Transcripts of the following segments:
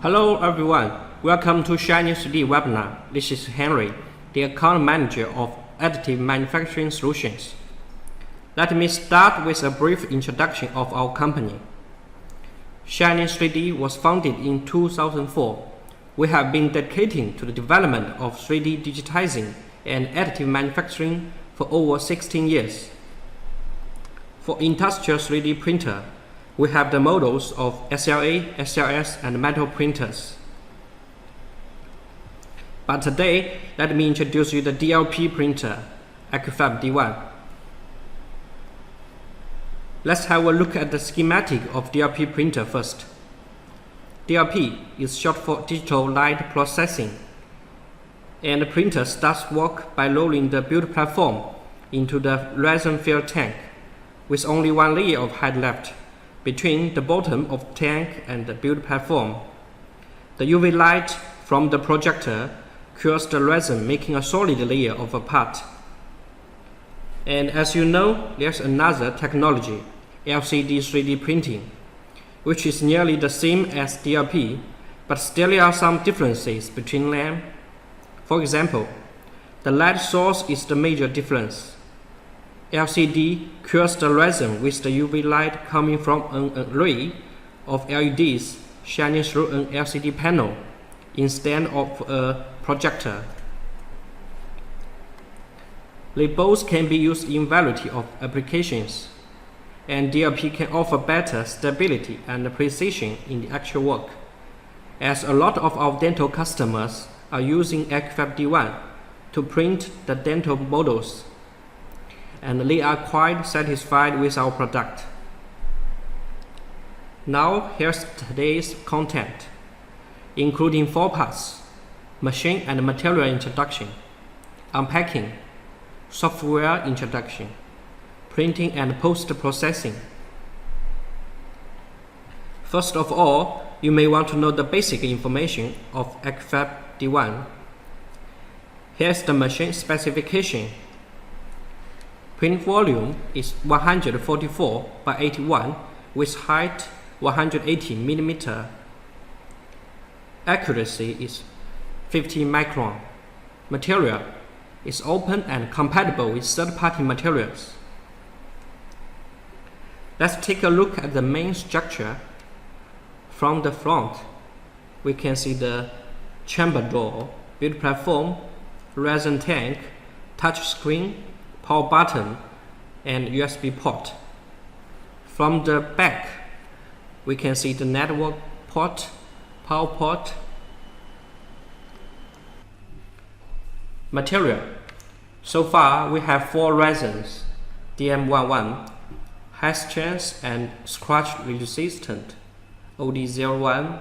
Hello everyone, welcome to Shiny 3D webinar. This is Henry, the account manager of Additive Manufacturing Solutions. Let me start with a brief introduction of our company. Shiny 3D was founded in 2004. We have been dedicating to the development of 3D digitizing and additive manufacturing for over 16 years. For industrial 3D printer, we have the models of SLA, SLS, and metal printers. But today, let me introduce you the DLP printer, Accufab D1. Let's have a look at the schematic of DLP printer first. DLP is short for digital light processing, and the printer starts work by rolling the build platform into the resin-filled tank, with only one layer of height left between the bottom of the tank and the build platform. The UV light from the projector cures the resin, making a solid layer of a part. And as you know, there's another technology, LCD 3D printing, which is nearly the same as DLP, but still there are some differences between them. For example, the light source is the major difference. LCD cures the resin with the UV light coming from an array of LEDs shining through an LCD panel instead of a projector. They both can be used in variety of applications, and DLP can offer better stability and precision in the actual work, as a lot of our dental customers are using Accufab D1 to print the dental models, and they are quite satisfied with our product. Now here's today's content, including 4 parts: machine and material introduction, unpacking, software introduction, printing and post-processing. First of all, you may want to know the basic information of Accufab D1. Here's the machine specification. Print volume is 144 by 81 with height 180 mm. Accuracy is 50 micron. Material is open and compatible with third-party materials. Let's take a look at the main structure. From the front, we can see the chamber door, build platform, resin tank, touch screen, power button, and USB port. From the back, we can see the network port, power port. Material. So far, we have 4 resins: DM11, high strength and scratch resistant; OD01,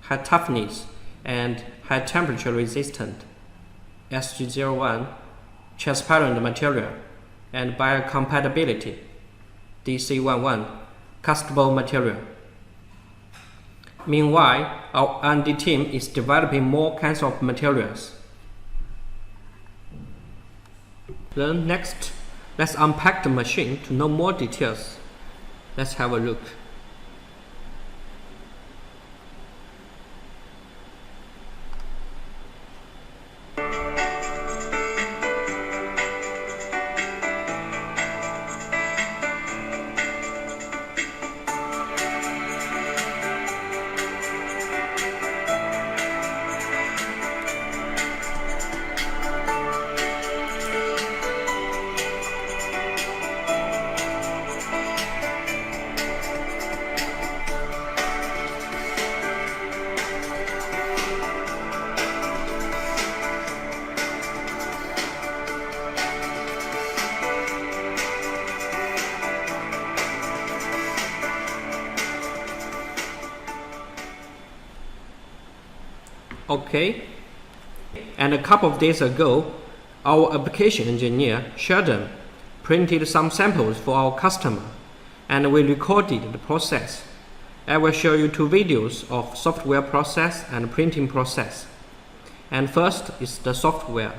high toughness and high temperature resistant; SG01, transparent material and biocompatibility; DC11, castable material. Meanwhile, our R&D team is developing more kinds of materials. Then next, let's unpack the machine to know more details. Let's have a look. Okay, and a couple of days ago, our application engineer, Sheldon, printed some samples for our customer, and we recorded the process. I will show you 2 videos of software process and printing process. And first is the software.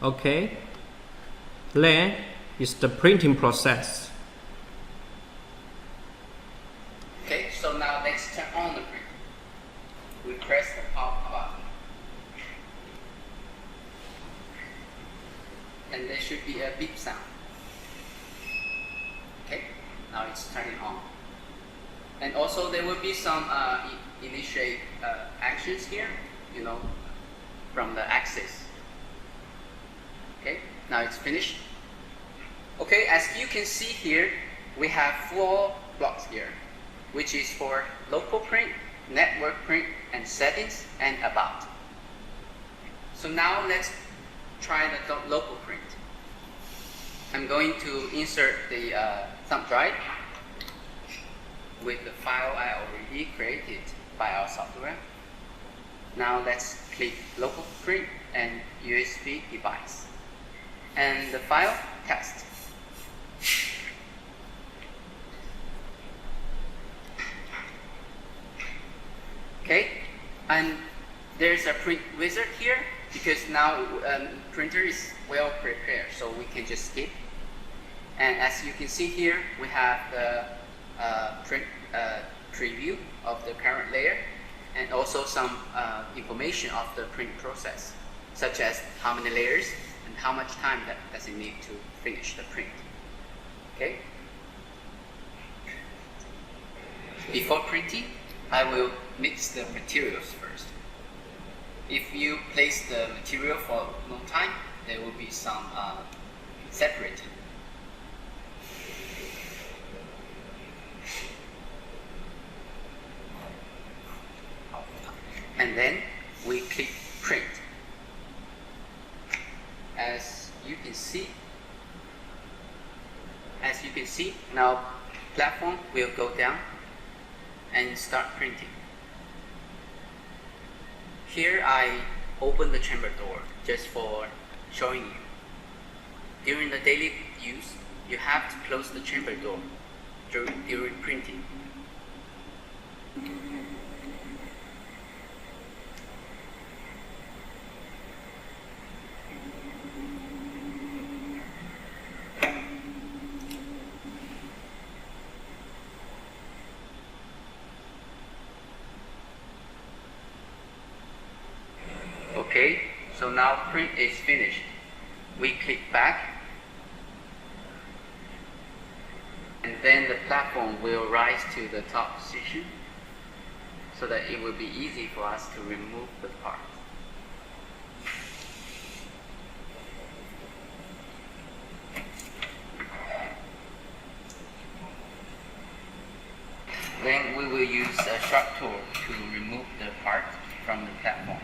Okay. Then is the printing process. Okay, so now let's turn on the print. We press the power button. And there should be a beep sound. Okay, now it's turning on. And also there will be some initiate actions here, you know, from the axis. Okay, now it's finished. Okay, as you can see here, we have 4 blocks here, which is for local print, network print, and settings, and about. So now let's try the local print. I'm going to insert the thumb drive with the file I already created by our software. Now let's click local print and USB device. And the file test. Okay, and there's a print wizard here because now printer is well prepared, so we can just skip. And as you can see here, we have the print preview of the current layer, and also some information of the print process, such as how many layers and how much time that does it need to finish the print. Okay. Before printing, I will mix the materials first. If you place the material for a long time, there will be some separated. And then we click print. As you can see, now platform will go down and start printing. Here I open the chamber door just for showing you. During the daily use, you have to close the chamber door during printing. Okay, so now print is finished. We click back, and then the platform will rise to the top position so that it will be easy for us to remove the part. Then we will use a sharp tool to remove the part from the platform.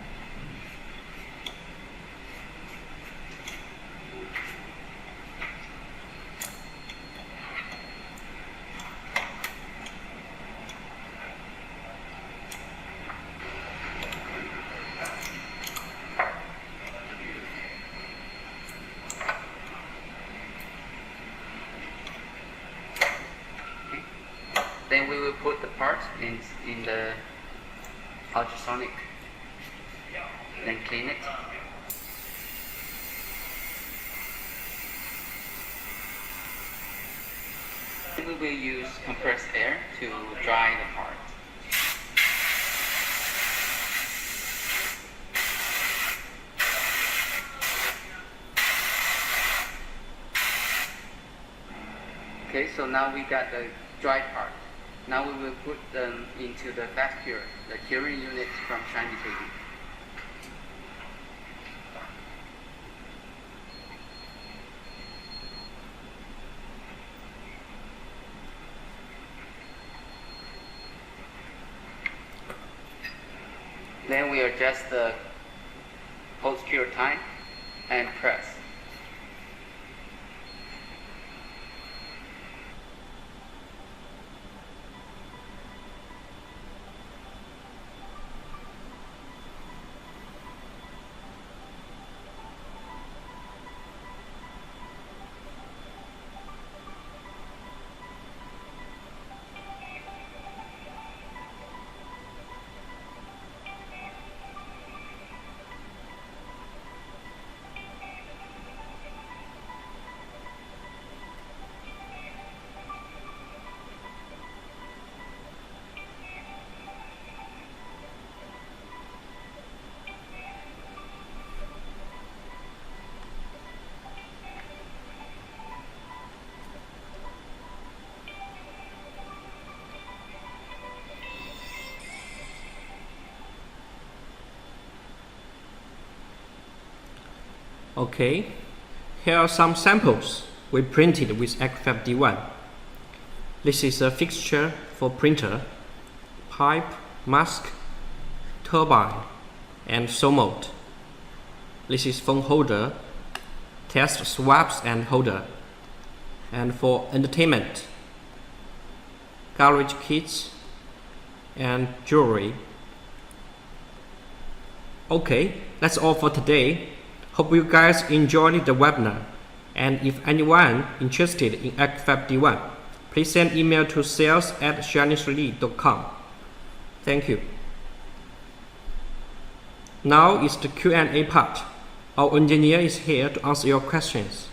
Then we will put the part in the ultrasonic, then clean it. Then we will use compressed air to dry the part. Okay, so now we got the dry part. Now we will put them into the fast cure, the curing unit from Shiny TV. Then we adjust the post-cure time and press. Okay, here are some samples we printed with Accufab D1. This is a fixture for printer, pipe, mask, turbine, and saw mold. This is phone holder, test swabs and holder. And for entertainment, garage kits, and jewelry. Okay, that's all for today. Hope you guys enjoyed the webinar. And if anyone interested in Accufab D1, please send email to sales@shining3d.com. Thank you. Now is the Q&A part. Our engineer is here to answer your questions.